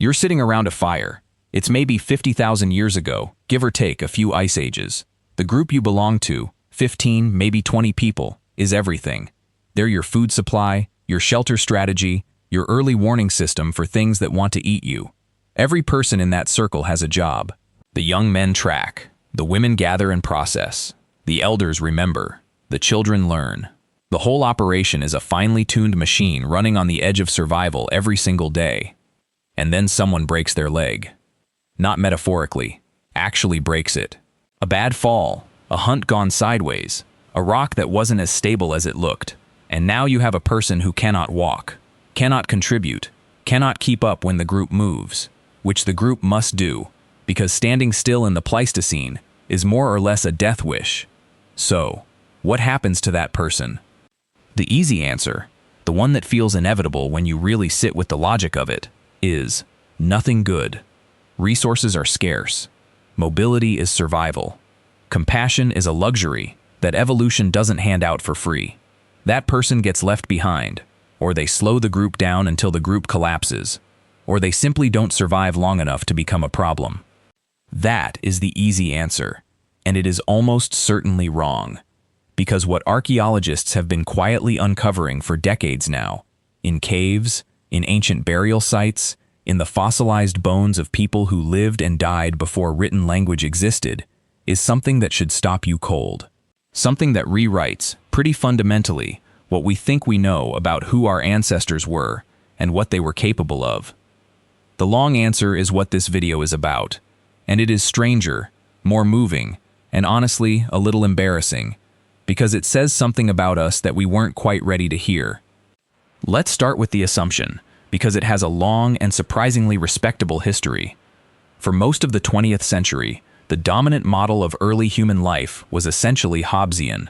You're sitting around a fire. It's maybe 50,000 years ago, give or take a few ice ages. The group you belong to, 15, maybe 20 people, is everything. They're your food supply, your shelter strategy, your early warning system for things that want to eat you. Every person in that circle has a job. The young men track. The women gather and process. The elders remember. The children learn. The whole operation is a finely tuned machine running on the edge of survival every single day. And then someone breaks their leg. Not metaphorically, actually breaks it. A bad fall, a hunt gone sideways, a rock that wasn't as stable as it looked, and now you have a person who cannot walk, cannot contribute, cannot keep up when the group moves, which the group must do, because standing still in the Pleistocene is more or less a death wish. So, what happens to that person? The easy answer, the one that feels inevitable when you really sit with the logic of it, is nothing good. Resources are scarce. Mobility is survival. Compassion is a luxury that evolution doesn't hand out for free. That person gets left behind, or they slow the group down until the group collapses, or they simply don't survive long enough to become a problem. That is the easy answer, and it is almost certainly wrong, because what archaeologists have been quietly uncovering for decades now, in caves, in ancient burial sites, in the fossilized bones of people who lived and died before written language existed, is something that should stop you cold. Something that rewrites, pretty fundamentally, what we think we know about who our ancestors were and what they were capable of. The long answer is what this video is about, and it is stranger, more moving, and honestly a little embarrassing, because it says something about us that we weren't quite ready to hear. Let's start with the assumption, because it has a long and surprisingly respectable history. For most of the 20th century, the dominant model of early human life was essentially Hobbesian.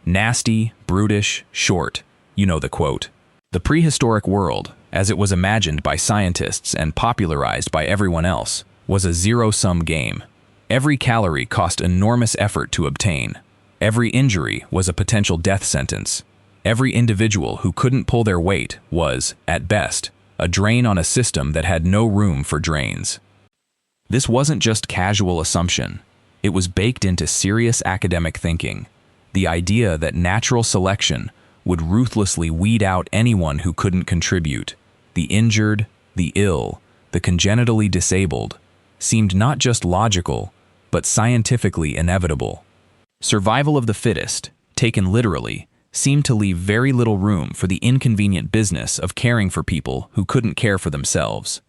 Nasty, brutish, short. You know the quote. The prehistoric world, as it was imagined by scientists and popularized by everyone else, was a zero-sum game. Every calorie cost enormous effort to obtain. Every injury was a potential death sentence. Every individual who couldn't pull their weight was, at best, a drain on a system that had no room for drains. This wasn't just casual assumption. It was baked into serious academic thinking. The idea that natural selection would ruthlessly weed out anyone who couldn't contribute, the injured, the ill, the congenitally disabled, seemed not just logical, but scientifically inevitable. Survival of the fittest, taken literally, seemed to leave very little room for the inconvenient business of caring for people who couldn't care for themselves.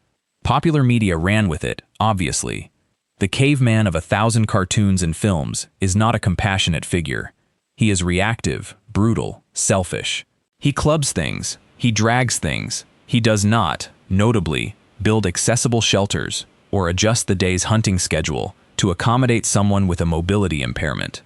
Popular media ran with it, obviously. The caveman of 1,000 cartoons and films is not a compassionate figure. He is reactive, brutal, selfish. He clubs things, he drags things. He does not, notably, build accessible shelters or adjust the day's hunting schedule to accommodate someone with a mobility impairment.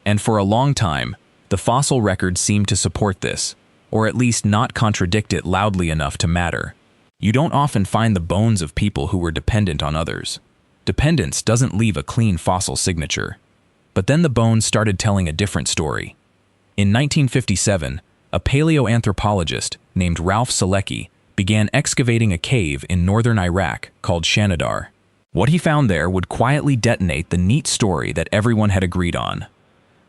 And for a long time, the fossil record seemed to support this, or at least not contradict it loudly enough to matter. You don't often find the bones of people who were dependent on others. Dependence doesn't leave a clean fossil signature. But then the bones started telling a different story. In 1957, a paleoanthropologist named Ralph Selecki began excavating a cave in northern Iraq called Shanidar. What he found there would quietly detonate the neat story that everyone had agreed on.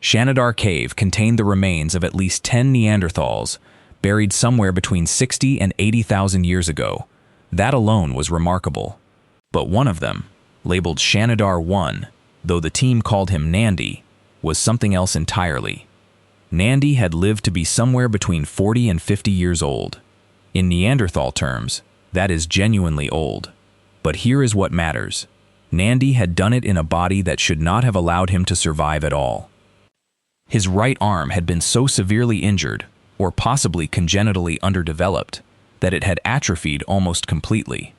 Shanidar Cave contained the remains of at least 10 Neanderthals, buried somewhere between 60 and 80,000 years ago. That alone was remarkable. But one of them, labeled Shanidar 1, though the team called him Nandi, was something else entirely. Nandi had lived to be somewhere between 40 and 50 years old. In Neanderthal terms, that is genuinely old. But here is what matters. Nandi had done it in a body that should not have allowed him to survive at all. His right arm had been so severely injured, or possibly congenitally underdeveloped, that it had atrophied almost completely.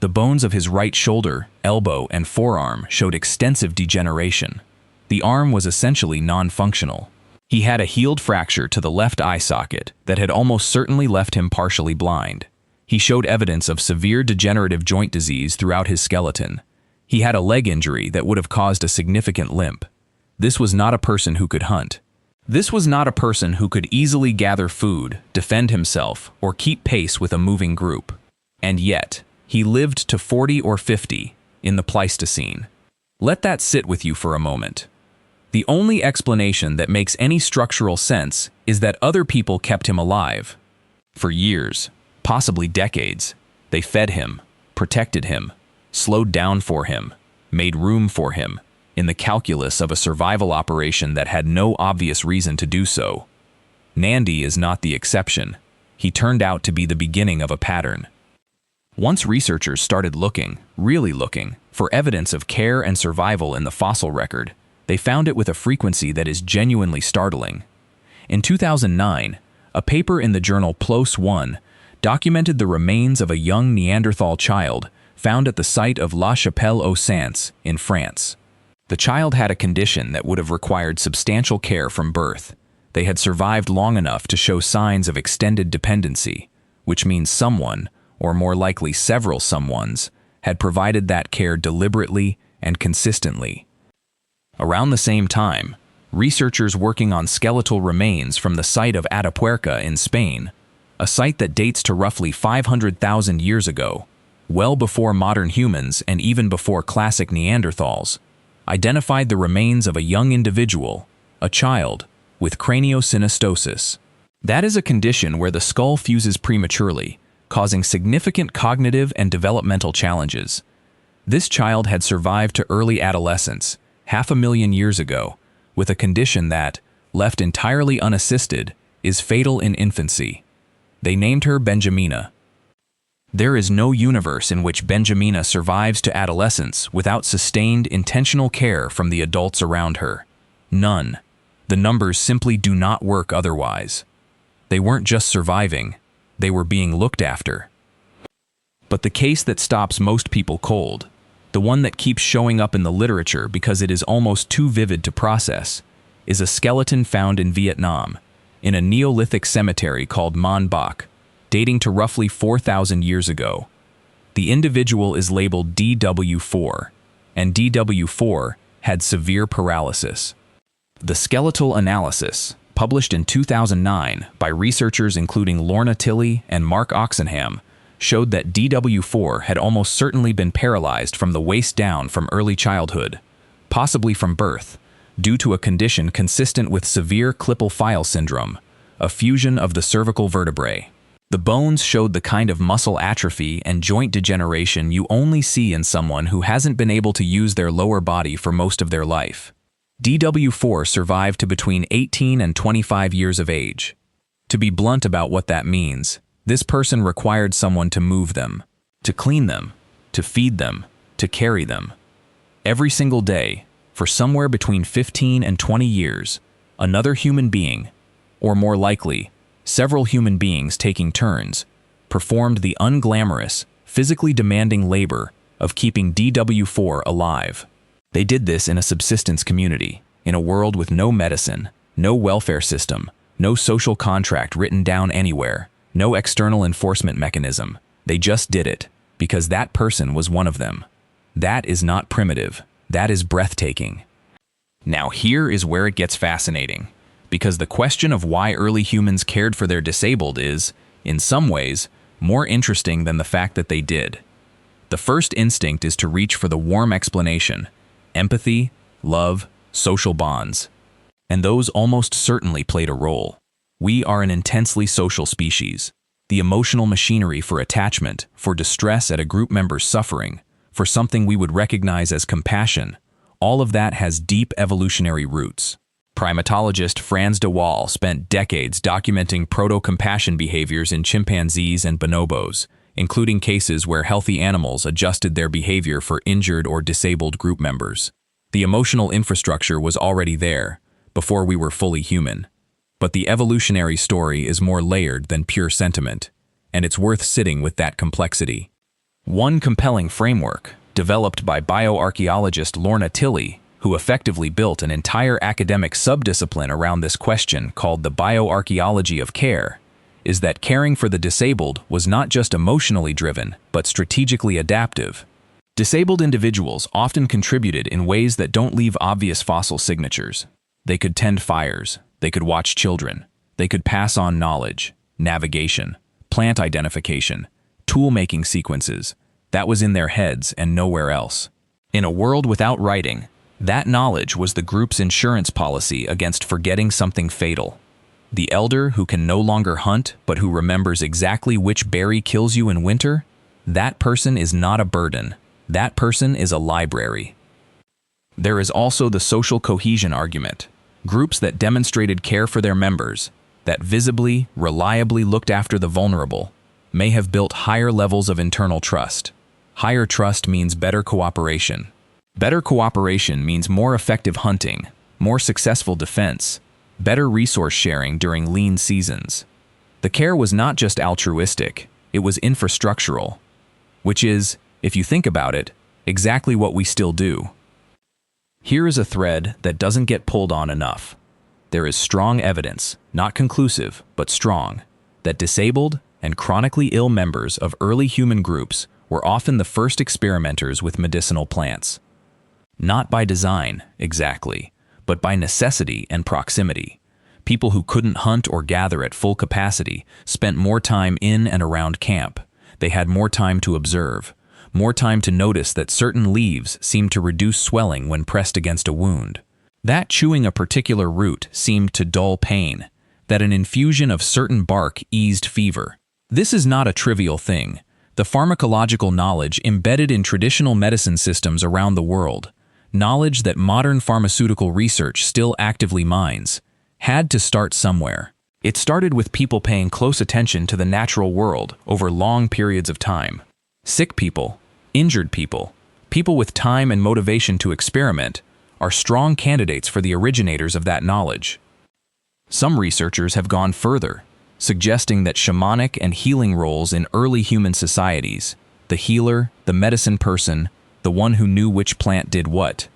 The bones of his right shoulder, elbow, and forearm showed extensive degeneration. The arm was essentially non-functional. He had a healed fracture to the left eye socket that had almost certainly left him partially blind. He showed evidence of severe degenerative joint disease throughout his skeleton. He had a leg injury that would have caused a significant limp. This was not a person who could hunt. This was not a person who could easily gather food, defend himself, or keep pace with a moving group. And yet, He lived to 40 or 50 in the Pleistocene. Let that sit with you for a moment. The only explanation that makes any structural sense is that other people kept him alive. For years, possibly decades, they fed him, protected him, slowed down for him, made room for him, in the calculus of a survival operation that had no obvious reason to do so. Nandi is not the exception. He turned out to be the beginning of a pattern. Once researchers started looking, really looking, for evidence of care and survival in the fossil record, they found it with a frequency that is genuinely startling. In 2009, a paper in the journal PLOS One documented the remains of a young Neanderthal child found at the site of La Chapelle-aux-Saints in France. The child had a condition that would have required substantial care from birth. They had survived long enough to show signs of extended dependency, which means someone, or more likely several someones, had provided that care deliberately and consistently. Around the same time, researchers working on skeletal remains from the site of Atapuerca in Spain, a site that dates to roughly 500,000 years ago, well before modern humans and even before classic Neanderthals, identified the remains of a young individual, a child, with craniosynostosis. That is a condition where the skull fuses prematurely, causing significant cognitive and developmental challenges. This child had survived to early adolescence, 500,000 years ago, with a condition that, left entirely unassisted, is fatal in infancy. They named her Benjamina. There is no universe in which Benjamina survives to adolescence without sustained, intentional care from the adults around her. None. The numbers simply do not work otherwise. They weren't just surviving, they were being looked after. But the case that stops most people cold, the one that keeps showing up in the literature because it is almost too vivid to process, is a skeleton found in Vietnam, in a Neolithic cemetery called Mon Bac, dating to roughly 4,000 years ago. The individual is labeled DW4, and DW4 had severe paralysis. The skeletal analysis, published in 2009 by researchers including Lorna Tilley and Mark Oxenham, showed that DW4 had almost certainly been paralyzed from the waist down from early childhood, possibly from birth, due to a condition consistent with severe Klippel-Feil syndrome, a fusion of the cervical vertebrae. The bones showed the kind of muscle atrophy and joint degeneration you only see in someone who hasn't been able to use their lower body for most of their life. DW4 survived to between 18 and 25 years of age. To be blunt about what that means, this person required someone to move them, to clean them, to feed them, to carry them. Every single day, for somewhere between 15 and 20 years, another human being, or more likely, several human beings taking turns, performed the unglamorous, physically demanding labor of keeping DW4 alive. They did this in a subsistence community, in a world with no medicine, no welfare system, no social contract written down anywhere, no external enforcement mechanism. They just did it, because that person was one of them. That is not primitive. That is breathtaking. Now here is where it gets fascinating, because the question of why early humans cared for their disabled is, in some ways, more interesting than the fact that they did. The first instinct is to reach for the warm explanation: empathy, love, social bonds. And those almost certainly played a role. We are an intensely social species. The emotional machinery for attachment, for distress at a group member's suffering, for something we would recognize as compassion, all of that has deep evolutionary roots. Primatologist Frans de Waal spent decades documenting proto-compassion behaviors in chimpanzees and bonobos, including cases where healthy animals adjusted their behavior for injured or disabled group members. The emotional infrastructure was already there, before we were fully human. But the evolutionary story is more layered than pure sentiment, and it's worth sitting with that complexity. One compelling framework, developed by bioarchaeologist Lorna Tilley, who effectively built an entire academic subdiscipline around this question called the bioarchaeology of care, is that caring for the disabled was not just emotionally driven, but strategically adaptive. Disabled individuals often contributed in ways that don't leave obvious fossil signatures. They could tend fires, they could watch children, they could pass on knowledge, navigation, plant identification, tool-making sequences, That was in their heads and nowhere else. In a world without writing, that knowledge was the group's insurance policy against forgetting something fatal. The elder who can no longer hunt but who remembers exactly which berry kills you in winter, that person is not a burden. That person is a library. There is also the social cohesion argument. Groups that demonstrated care for their members, that visibly, reliably looked after the vulnerable, may have built higher levels of internal trust. Higher trust means better cooperation. Better cooperation means more effective hunting, more successful defense, better resource sharing during lean seasons. The care was not just altruistic, it was infrastructural, which is, if you think about it, exactly what we still do. Here is a thread that doesn't get pulled on enough. There is strong evidence, not conclusive, but strong, that disabled and chronically ill members of early human groups were often the first experimenters with medicinal plants. Not by design, exactly, but by necessity and proximity. People who couldn't hunt or gather at full capacity spent more time in and around camp. They had more time to observe, more time to notice that certain leaves seemed to reduce swelling when pressed against a wound, that chewing a particular root seemed to dull pain, that an infusion of certain bark eased fever. This is not a trivial thing. The pharmacological knowledge embedded in traditional medicine systems around the world, knowledge that modern pharmaceutical research still actively mines, had to start somewhere. It started with people paying close attention to the natural world over long periods of time. Sick people, injured people, people with time and motivation to experiment, are strong candidates for the originators of that knowledge. Some researchers have gone further, suggesting that shamanic and healing roles in early human societies, the healer, the medicine person, the one who knew which plant did what,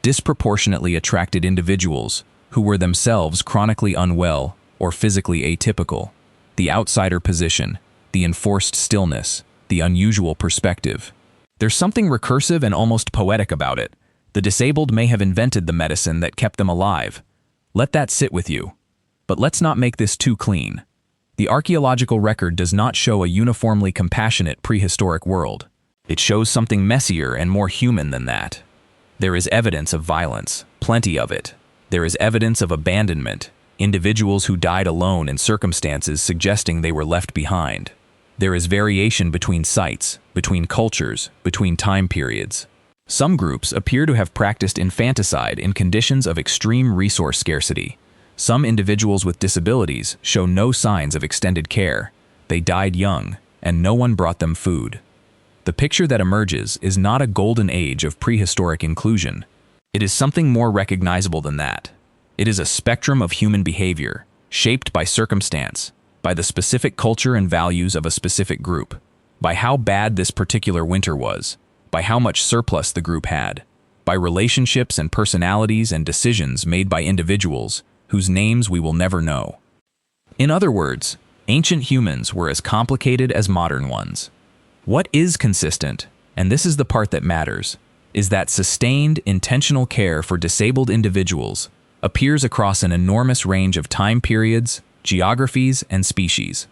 disproportionately attracted individuals who were themselves chronically unwell or physically atypical. The outsider position, the enforced stillness, the unusual perspective. There's something recursive and almost poetic about it. The disabled may have invented the medicine that kept them alive. Let that sit with you. But let's not make this too clean. The archaeological record does not show a uniformly compassionate prehistoric world. It shows something messier and more human than that. There is evidence of violence, plenty of it. There is evidence of abandonment, individuals who died alone in circumstances suggesting they were left behind. There is variation between sites, between cultures, between time periods. Some groups appear to have practiced infanticide in conditions of extreme resource scarcity. Some individuals with disabilities show no signs of extended care. They died young, and no one brought them food. The picture that emerges is not a golden age of prehistoric inclusion. It is something more recognizable than that. It is a spectrum of human behavior, shaped by circumstance, by the specific culture and values of a specific group, by how bad this particular winter was, by how much surplus the group had, by relationships and personalities and decisions made by individuals whose names we will never know. In other words, ancient humans were as complicated as modern ones. What is consistent, and this is the part that matters, is that sustained, intentional care for disabled individuals appears across an enormous range of time periods, geographies, and species.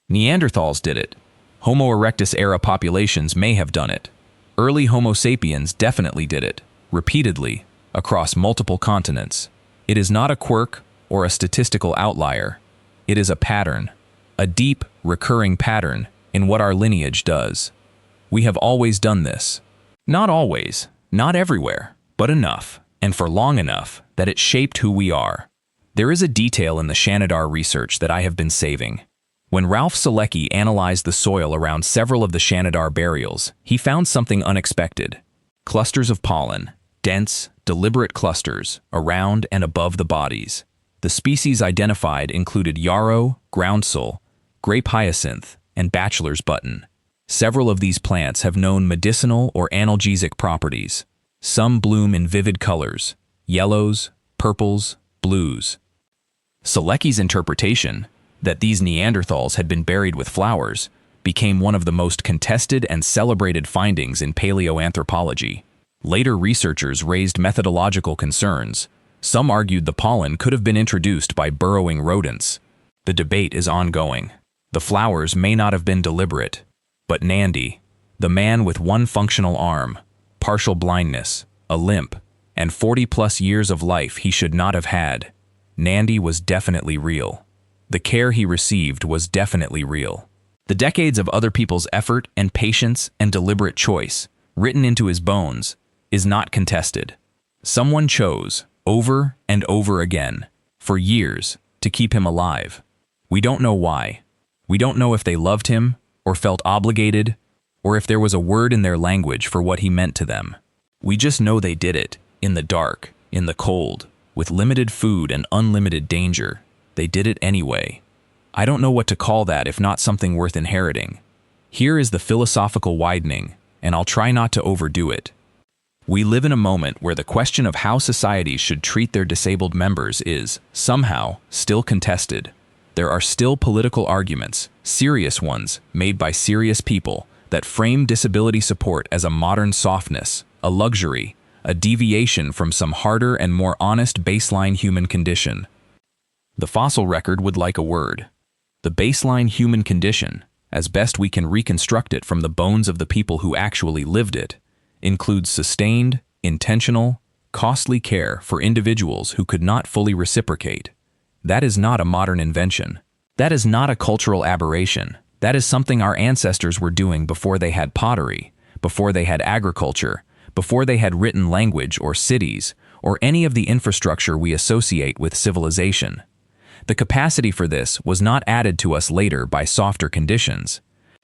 Neanderthals did it. Homo erectus-era populations may have done it. Early Homo sapiens definitely did it, repeatedly, across multiple continents. It is not a quirk or a statistical outlier. It is a pattern, a deep, recurring pattern in what our lineage does. We have always done this. Not always, not everywhere, but enough, and for long enough, that it shaped who we are. There is a detail in the Shanidar research that I have been saving. When Ralph Selecki analyzed the soil around several of the Shanidar burials, he found something unexpected. Clusters of pollen, dense, deliberate clusters, around and above the bodies. The species identified included yarrow, groundsel, grape hyacinth, and bachelor's button. Several of these plants have known medicinal or analgesic properties. Some bloom in vivid colors, yellows, purples, blues. Selecki's interpretation, that these Neanderthals had been buried with flowers, became one of the most contested and celebrated findings in paleoanthropology. Later researchers raised methodological concerns. Some argued the pollen could have been introduced by burrowing rodents. The debate is ongoing. The flowers may not have been deliberate, but Nandi, The man with one functional arm, partial blindness, a limp, and 40+ years of life he should not have had. Nandi was definitely real. The care he received was definitely real. The decades of other people's effort and patience and deliberate choice, written into his bones, is not contested. Someone chose, over and over again, for years, to keep him alive. We don't know why. We don't know if they loved him, or felt obligated, or if there was a word in their language for what he meant to them. We just know they did it, in the dark, in the cold, with limited food and unlimited danger. They did it anyway. I don't know what to call that if not something worth inheriting. Here is the philosophical widening, and I'll try not to overdo it. We live in a moment where the question of how societies should treat their disabled members is, somehow, still contested. There are still political arguments, serious ones, made by serious people, that frame disability support as a modern softness, a luxury, a deviation from some harder and more honest baseline human condition. The fossil record would like a word. The baseline human condition, as best we can reconstruct it from the bones of the people who actually lived it, includes sustained, intentional, costly care for individuals who could not fully reciprocate. That is not a modern invention. That is not a cultural aberration. That is something our ancestors were doing before they had pottery, before they had agriculture, before they had written language or cities, or any of the infrastructure we associate with civilization. The capacity for this was not added to us later by softer conditions.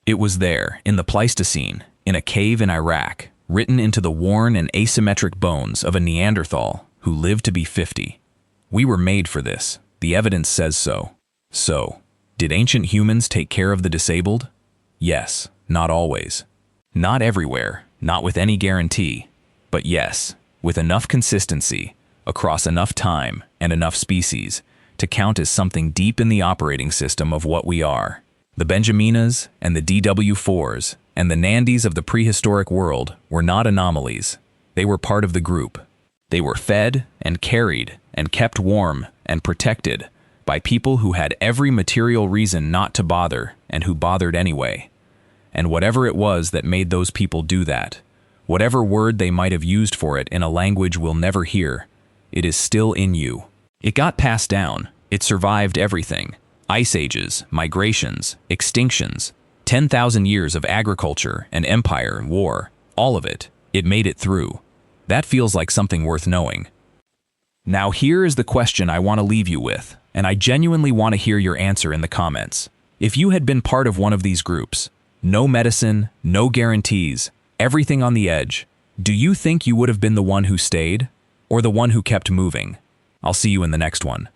It was there, in the Pleistocene, in a cave in Iraq, written into the worn and asymmetric bones of a Neanderthal who lived to be 50. We were made for this. The evidence says so. So, did ancient humans take care of the disabled? Yes, not always. Not everywhere, not with any guarantee. But yes, with enough consistency, across enough time and enough species, to count as something deep in the operating system of what we are. The Benjaminas and the DW4s and the Nandis of the prehistoric world were not anomalies. They were part of the group. They were fed and carried and kept warm and protected by people who had every material reason not to bother and who bothered anyway. And whatever it was that made those people do that, whatever word they might have used for it in a language we'll never hear, it is still in you. It got passed down. It survived everything. Ice ages, migrations, extinctions, 10,000 years of agriculture and empire and war, all of it. It made it through. That feels like something worth knowing. Now here is the question I want to leave you with, and I genuinely want to hear your answer in the comments. If you had been part of one of these groups, no medicine, no guarantees, everything on the edge, do you think you would have been the one who stayed, or the one who kept moving? I'll see you in the next one.